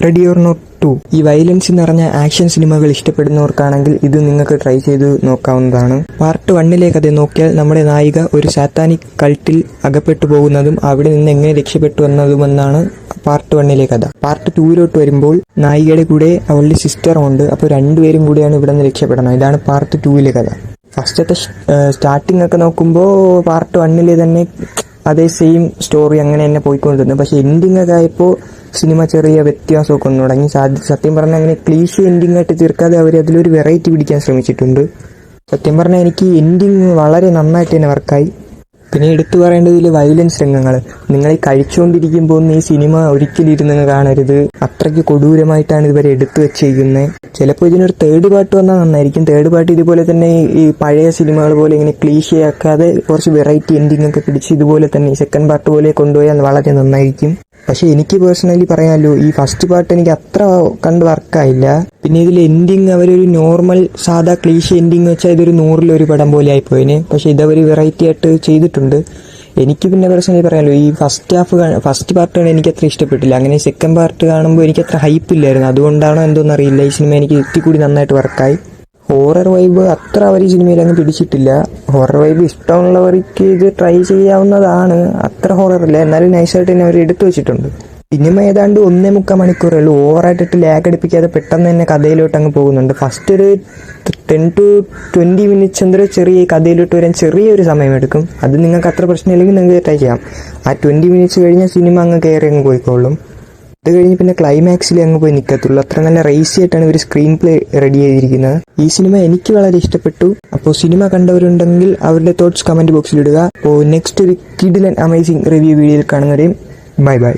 Ready or not 2. ഈ violence നിറഞ്ഞ action സിനിമകൾ ഇഷ്ടപ്പെടുന്നവർക്കാണെങ്കിൽ ഇത് നിങ്ങൾക്ക് ട്രൈ ചെയ്ത് നോക്കാവുന്നതാണ്. പാർട്ട് 1 കഥ നോക്കിയാൽ നമ്മുടെ നായിക ഒരു സാത്താനിക് കൾട്ടിൽ അകപ്പെട്ടു പോകുന്നതും അവിടെ നിന്ന് എങ്ങനെ രക്ഷപ്പെട്ടു വന്നതുമെന്നാണ് പാർട്ട് 1 കഥ. പാർട്ട് 2 വരുമ്പോൾ നായികയുടെ കൂടെ അവളുടെ സിസ്റ്ററും ഉണ്ട്. അപ്പോൾ രണ്ടുപേരും കൂടിയാണ് ഇവിടെ നിന്ന് രക്ഷപ്പെടണം. ഇതാണ് പാർട്ട് 2 കഥ. ഫസ്റ്റത്തെ സ്റ്റാർട്ടിംഗ് ഒക്കെ നോക്കുമ്പോൾ പാർട്ട് 1 തന്നെ അതേ സെയിം സ്റ്റോറി അങ്ങനെ തന്നെ പോയിക്കൊണ്ടിരുന്നു. പക്ഷെ എൻഡിങ് ഒക്കെ ആയപ്പോൾ സിനിമ ചെറിയ വ്യത്യാസമൊക്കെ വന്നു തുടങ്ങി. സത്യം പറഞ്ഞാൽ അങ്ങനെ ക്ലീഷ് എൻഡിങ് ആയിട്ട് തീർക്കാതെ അവർ അതിലൊരു വെറൈറ്റി പിടിക്കാൻ ശ്രമിച്ചിട്ടുണ്ട്. സത്യം പറഞ്ഞാൽ എനിക്ക് എൻഡിങ് വളരെ നന്നായിട്ട് തന്നെ വർക്കായി. പിന്നെ എടുത്തു പറയേണ്ടത് ഇതിലെ വയലൻസ് രംഗങ്ങൾ. നിങ്ങൾ ഈ കഴിച്ചുകൊണ്ടിരിക്കുമ്പോൾ ഈ സിനിമ ഒരിക്കലും ഇരുന്ന് കാണരുത്. അത്രയ്ക്ക് കൊടൂരമായിട്ടാണ് ഇതുവരെ എടുത്തു വെച്ചിരിക്കുന്നത്. ചിലപ്പോൾ ഇതിനൊരു തേർഡ് പാർട്ട് വന്നാൽ നന്നായിരിക്കും. തേർഡ് പാർട്ട് ഇതുപോലെ തന്നെ ഈ പഴയ സിനിമകൾ പോലെ ഇങ്ങനെ ക്ലീഷയാക്കാതെ കുറച്ച് വെറൈറ്റി എൻഡിങ് ഒക്കെ പിടിച്ച് ഇതുപോലെ തന്നെ സെക്കൻഡ് പാർട്ട് പോലെ കൊണ്ടുപോയാൽ വളരെ നന്നായിരിക്കും. പക്ഷെ എനിക്ക് പേഴ്സണലി പറയാമല്ലോ, ഈ ഫസ്റ്റ് പാർട്ട് എനിക്ക് അത്ര കണ്ട് വർക്കായില്ല. പിന്നെ ഇതിൽ എൻഡിങ് അവരൊരു നോർമൽ സാധാ ക്ലീഷ എൻഡിങ് വെച്ചാൽ ഇതൊരു 100-ൽ പടം പോലെ ആയിപ്പോയിന്. പക്ഷെ ഇതവർ വെറൈറ്റി ആയിട്ട് ചെയ്തിട്ടുണ്ട്. എനിക്ക് പിന്നെ പേഴ്സണലി പറയാമല്ലോ, ഈ ഫസ്റ്റ് പാർട്ടാണ് എനിക്ക് അത്ര ഇഷ്ടപ്പെട്ടില്ല. അങ്ങനെ സെക്കൻഡ് പാർട്ട് കാണുമ്പോൾ എനിക്ക് അത്ര ഹൈപ്പ് ഇല്ലായിരുന്നു. അതുകൊണ്ടാണോ എന്തോന്നറിയില്ല, ഈ സിനിമ എനിക്ക് ഇത്തിരി നന്നായിട്ട് വർക്കായി. ഹൊറർ വൈബ് അത്ര അവർ ഈ സിനിമയിൽ അങ്ങ് പിടിച്ചിട്ടില്ല. ഹൊറർ വൈബ് ഇഷ്ടമുള്ളവർക്ക് ഇത് ട്രൈ ചെയ്യാവുന്നതാണ്. അത്ര ഹൊററില്ല, എന്നാലും നൈസായിട്ട് തന്നെ അവർ എടുത്തു വെച്ചിട്ടുണ്ട്. സിനിമ ഏതാണ്ട് 1.25 മണിക്കൂറേ ഉള്ളൂ. ഓവറായിട്ടിട്ട് ലാഗ് അടിപ്പിക്കാതെ പെട്ടെന്ന് തന്നെ കഥയിലോട്ട് അങ്ങ് പോകുന്നുണ്ട്. ഫസ്റ്റ് ഒരു 10 to 20 മിനിറ്റ്സ് എന്തോ ചെറിയ കഥയിലോട്ട് വരാൻ ചെറിയൊരു സമയമെടുക്കും. അത് നിങ്ങൾക്ക് അത്ര പ്രശ്നമില്ലെങ്കിൽ നിങ്ങൾക്ക് ട്രൈ ചെയ്യാം. ആ 20 മിനിറ്റ്സ് കഴിഞ്ഞാൽ സിനിമ അങ്ങ് കയറി അങ്ങ് പോയിക്കോളും. അത് കഴിഞ്ഞ് പിന്നെ ക്ലൈമാക്സിൽ അങ്ങ് പോയി നിൽക്കത്തുള്ളൂ. അത്ര നല്ല റേസി ആയിട്ടാണ് ഒരു സ്ക്രീൻ പ്ലേ റെഡി ചെയ്തിരിക്കുന്നത്. ഈ സിനിമ എനിക്ക് വളരെ ഇഷ്ടപ്പെട്ടു. അപ്പോൾ സിനിമ കണ്ടവരുണ്ടെങ്കിൽ അവരുടെ തോട്ട്സ് കമന്റ് ബോക്സിൽ ഇടുക. അപ്പോൾ നെക്സ്റ്റ് ഒരു കിഡിലൻ അമേസിംഗ് റിവ്യൂ വീഡിയോയിൽ കാണുന്നവരെയും ബൈ ബൈ.